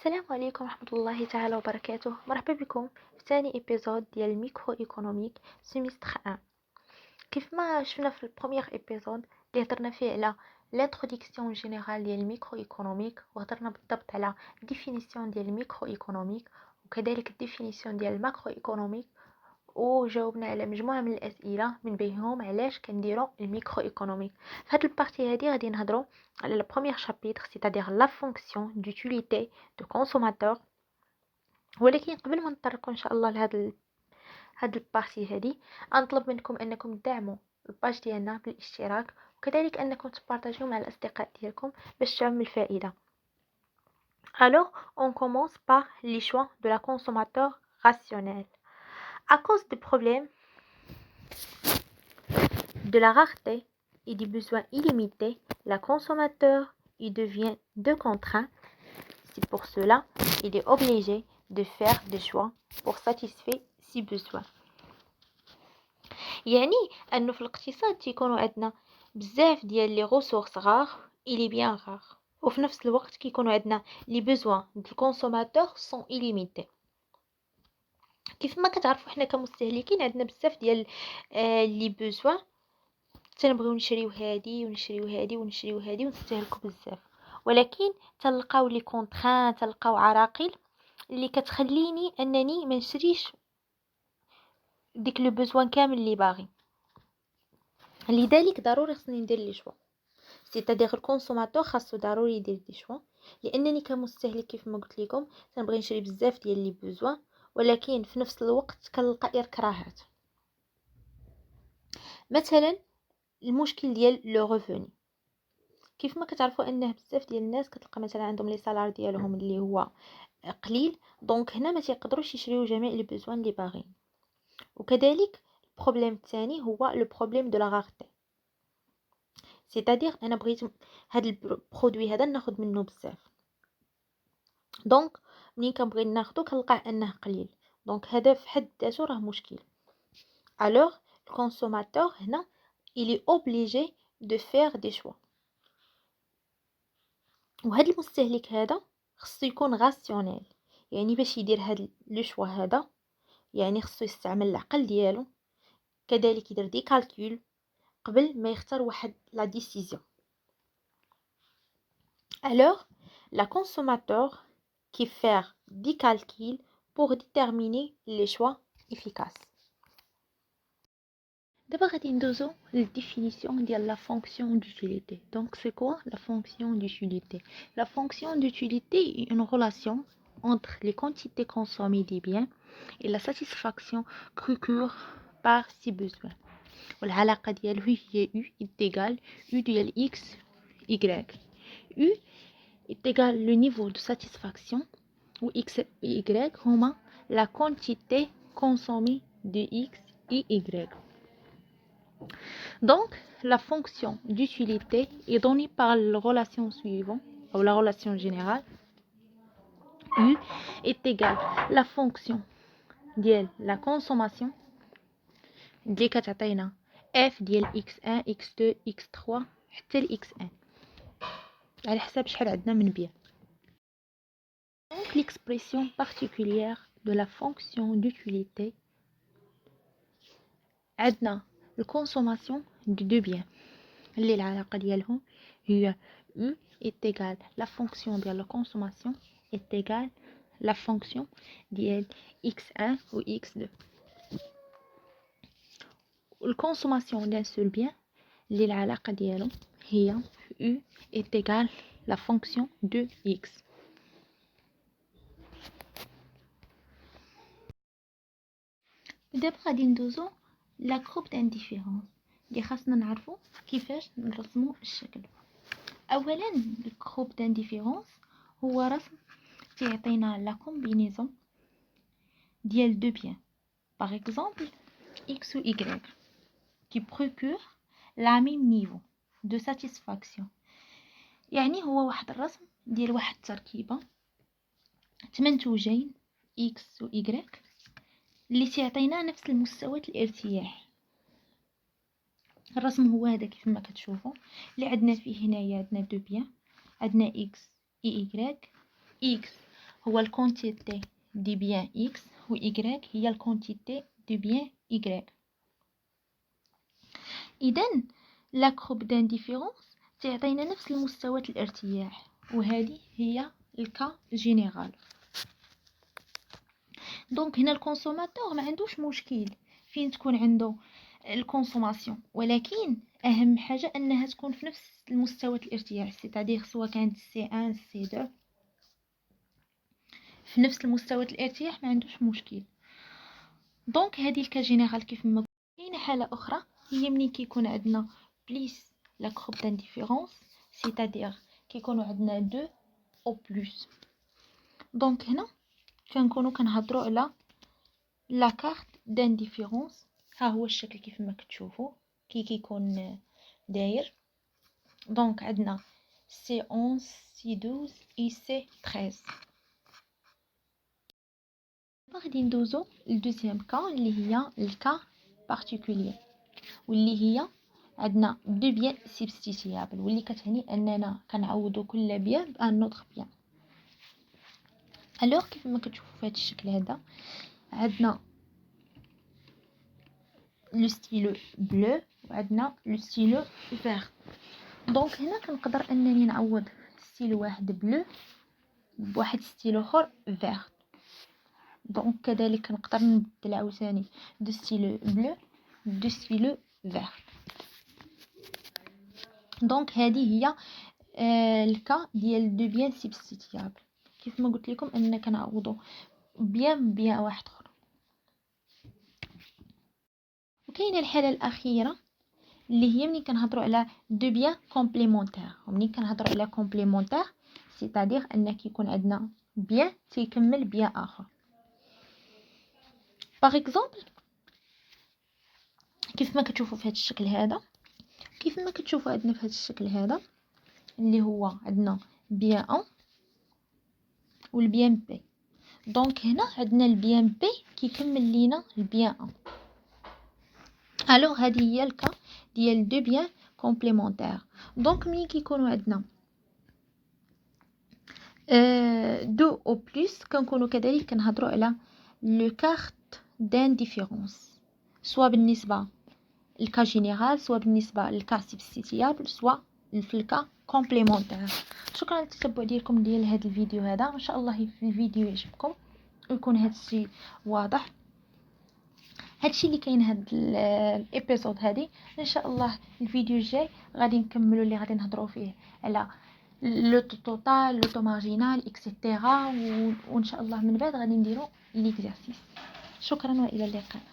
السلام عليكم ورحمة الله تعالى وبركاته. مرحبا بكم في ثاني ابيزود ديال الميكرو ايكونوميك سيمستر 1. كيف ما شفنا في البروميير ابيزود اللي هضرنا فيه على لانتروديكسيون جينيرال ديال الميكرو ايكونوميك، وهضرنا بالضبط على ديفينيسيون ديال الميكرو ايكونوميك وكذلك الديفينيسيون ديال الماكرو ايكونوميك، وجاوبنا على مجموعه من الاسئله من بينهم علاش كنديروا الميكرو ايكونوميك. في هذه البارتي هذه غادي نهضروا على لا بروميير شابيتر c'est-à-dire la fonction d'utilité de consommateur. ولكن قبل ما نطرقوا ان شاء الله هاد البارتي هذه، نطلب منكم انكم تدعموا الباج ديالنا بالاشتراك، وكذلك انكم تبارطاجيو مع الاصدقاء ديالكم باش تعم الفائده. Alors, on commence par les choix de la consommateur rationnel. À cause des problèmes de la rareté et des besoins illimités, la consommateur il devient de contraint. C'est pour cela il est obligé de faire des choix pour satisfaire ses besoins. يعني انه في الاقتصاد تيكونوا عندنا بزاف ديال لي ريسورس غار إلي بيان غار، وفي نفس الوقت كيكونوا عندنا لي بوزوان دو كونسوماتور سون إليميتي. كيف ما كتعرفوا حنا كمستهلكين عندنا بزاف ديال لي بوزوان، تنبغيو نشريو هادي ونشريو هادي ونشريو هادي ونستهلكوا بزاف، ولكن تلقاو لي كونطران، تلقاو عراقيل اللي كتخليني انني ما نشريش ديك لو بوزوان كامل اللي باغي. لذلك ضروري خصني ندير لي شوا، سيتادير الكونسوماتور خاصو ضروري يدير دي شوا، لانني كمستهلك كيف ما قلت لكم تنبغي نشري بزاف ديال لي بوزوان، ولكن في نفس الوقت كنلقى إكراهات. مثلا المشكل ديال لو ريفوني، كيف ما كتعرفوا انه بزاف ديال الناس كتلقى مثلا عندهم لي سالار ديالهم اللي هو قليل، دونك هنا ما تيقدروش يشريو جميع لي بوزوان اللي باغيين. وكذلك البروبليم الثاني هو لو بروبليم دو لا رارتي، سيتادير انا بغيت هاد البرودوي هذا ناخذ منه بزاف، دونك منين كنبغي ناخذو كنلقاه انه قليل، دونك هذا في حد ذاته راه مشكل. alors le consommateur هنا il est obligé de faire des choix. وهذا المستهلك هذا خصو يكون راسيونيل، يعني باش يدير هاد لو شوا هذا يعني خصو يستعمل العقل ديالو، كذلك يدير دي كالكول قبل ما يختار واحد لا ديسيزيون. alors la consommateur qui fait des calculs pour déterminer les choix efficaces. D'abord, غادي ندوزو للديفينيسيون ديال la fonction d'utilité. Donc c'est quoi la fonction d'utilité? La fonction d'utilité est une relation entre les quantités consommées des biens et la satisfaction procure par ses besoins. والعلاقة ديالو هي U est égal U ديال X Y. U est égal le niveau de satisfaction où X et Y هما la quantité consommée de X et Y. Donc, la fonction d'utilité est donnée par la relation suivante, ou la relation générale. U est égal la fonction de la consommation اللي كتعطينا f ديال x1 x2 x3 حتى ل x1 على حساب شحال عندنا من بيان. Donc l'expression particulière de la fonction d'utilité عندنا الكونسوماسيون de deux biens اللي العلاقة ديالهم هي U est égal la fonction de la consommation est égal la fonction ديال x1 ou x2. الكونسوماسيون d'un seul bien اللي العلاقة ديالهم هي U est égal la fonction de x. دابا غادي ندوزو لا كروب d'indifférence اللي خاصنا نعرفو كيفاش نرسمو الشكل. اولا الكروب d'indifférence هو رسم تيعطينا لا كومبينيزون ديال دو بيان باغ اكزومبل x و y qui procure la même niveau de satisfaction. يعني هو واحد الرسم ديال واحد التركيبه تمنتوجين x و y اللي تعطينا نفس المستوى الارتياح. الرسم هو هذا كيف ما كتشوفوا اللي عندنا فيه هنايا عندنا دو بيان، عندنا x و y. x هو الكونتيتي دي بيان x و y هي الكونتيتي دي بيان y. إذن لا كروب دانديفيرونس تعطينا نفس المستوى الارتياح، وهذه هي الكا جينيرال. دونك هنا الكونسوماتور ما عندوش مشكل فين تكون عنده الكونسوماسيون، ولكن اهم حاجه انها تكون في نفس المستوى الارتياح، سيتادير سواء كانت سي 1 سي 2 في نفس المستوى الارتياح ما عندوش مشكل. دونك هذه الكا جينيرال كيف ما كاينه حاله اخرى هي ملي كيكون عندنا بليس لا كروب دانديفيرونس، سيتادير كيكونوا عندنا دو او بلوس. دونك هنا كنكونوا كنهضروا على لا كارت دانديفيرونس. ها هو الشكل كيف ما كتشوفوا كيكون داير. دونك عندنا سي 11 سي 12 اي سي 13. غادي ندوزو لدوزيام كا اللي هي الكا بارتيكولير، واللي هي عندنا دو بيان سبستيتيابل، واللي كتعني اننا كنعوضوا كل بيان بان نوتر بيان. الوغ كيف ما كتشوفوا في هذا الشكل هذا عندنا لو ستيلو بلو وعندنا لو ستيلو فير. دونك هنا كنقدر انني نعوض ستيلو واحد بلو بواحد ستيلو اخر فير. دونك كذلك نقدر نبدل عاوتاني دو ستيلو بلو دو ستيلو فير. دونك هذه هي الكا ديال دو بيان سبستيتيابل. كيف ما قلت لكم اننا كنعوضوا بيان واحد اخر. وكاينه الحاله الاخيره اللي هي ملي كنهضروا على دو بيان كومبليمونتير. وملي كنهضروا على كومبليمونتير سيتادير ان كيكون عندنا بيان تيكمل بيان اخر. باغ اكزومبل كيف ما كتشوفوا في هذا الشكل هذا، كيف ما كتشوفوا عندنا في هذا الشكل هذا اللي هو عندنا بيان 1 والبيان بي. دونك هنا عندنا البيان بي كيكمل لينا البيان 1. الوغ هذه هي الكا ديال دو بيان كومبليمونتير. دونك ملي كيكونوا عندنا دو او بلس كنكونوا كذلك كنهضروا على لو كارت دانديفيرونس، سواء بالنسبه للكا جينيرال سواء بالنسبه للكا سبستيتيابل سواء في الكا كومبليمونتير. شكرا للتتبع ديالكم ديال هذا الفيديو هذا. ان شاء الله في الفيديو يعجبكم ويكون هذا الشيء واضح. هادشي اللي كاين هاد الابيزود هادي. ان شاء الله الفيديو الجاي غادي نكملوا اللي غادي نهضروا فيه على لو توتال لو تو مارجينال اكسيتيرا، وان شاء الله من بعد غادي نديروا ليكزارسيس. شكرا والى اللقاء.